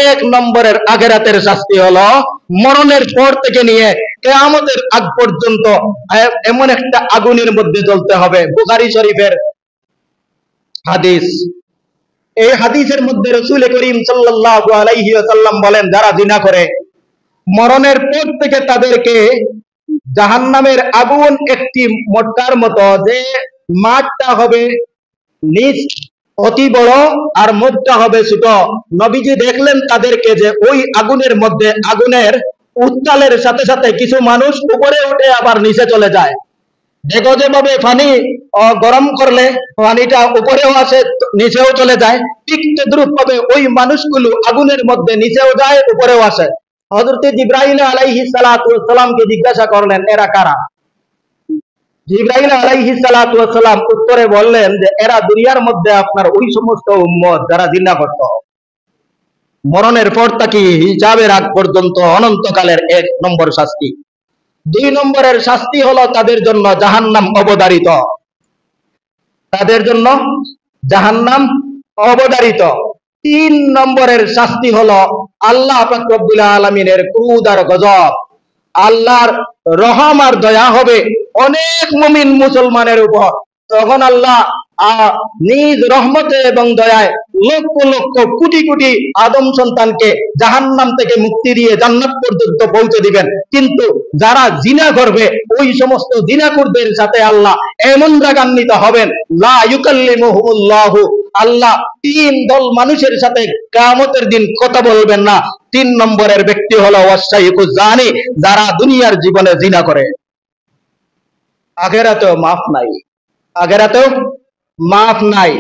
এক নম্বরের আখিরাতের শাস্তি হলো মরণের পর থেকে নিয়ে কিয়ামতের আগ পর্যন্ত এমন একটা আগুনের মধ্যে জ্বলতে হবে। বুখারী শরীফের হাদিস। এই হাদিসের মধ্যে রাসূল করিম সাল্লাল্লাহু আলাইহি ওয়াসাল্লাম বলেন, যারা জিনা করে মরণের পর থেকে তাদেরকে জাহান্নামের আগুন একটি মটকার মতো, যে মাঠটা হবে নিচ অতি বড় আর মুখটা হবে ছোট। নবীজি দেখলেন তাদেরকে যে ওই আগুনের মধ্যে আগুনের উত্তালের সাথে সাথে কিছু মানুষ উপরে উঠে আবার নিচে চলে যায়। দেখো যেভাবে পানি গরম করলে পানিটা উপরেও আসে নিচেও চলে যায়, ঠিক তদ্রুপ ভাবে ওই মানুষগুলো আগুনের মধ্যে নিচেও যায় উপরেও আসে। হযরত জিবরাইল আলাইহিস সালাতু ওয়াস সালামকে জিজ্ঞাসা করলেন, এরা কারা? জিবরাইল আলাইহিস সালাতু ওয়াস সালাম উত্তরে বললেন যে এরা দুনিয়ার মধ্যে আপনার ওই সমস্ত উম্মত যারা জিনা করত। মরণের পর থেকে হিসাবের আগ পর্যন্ত অনন্তকালের এক নম্বর শাস্তি। দুই নম্বরের শাস্তি হলো তাদের জন্য জাহান্নাম অবধারিত। তাদের জন্য জাহান্নাম অবধারিত। তিন নম্বরের শাস্তি হলো আল্লাহ পাক রব্বুল আলামিনের ক্রোধ আর গজব। আল্লাহর রহম আর দয়া হবে অনেক মুমিন মুসলমানের উপর। তখন আল্লাহ নিজ রহমতে এবং দয়ায় লক্ষ লক্ষ কোটি কোটি আদম সন্তানকে জাহান্নাম থেকে মুক্তি দিয়ে জান্নাত পর্যন্ত পৌঁছে দিবেন। কিন্তু যারা জিনা করবে ওই সমস্ত জিনাকুরদের সাথে আল্লাহ এমন রাগান্বিত হবেন, লা ইউকাল্লিমুহুমুল্লাহু, আল্লাহ তিন দল মানুষের সাথে কিয়ামতের দিন কথা বলবেন না। তিন নম্বরের ব্যক্তি হলো ওয়াসাইকুজ জানি, যারা দুনিয়ার জীবনে জিনা করে। আখিরাতেও মাফ নাই, আখিরাতেও মাফ নাই।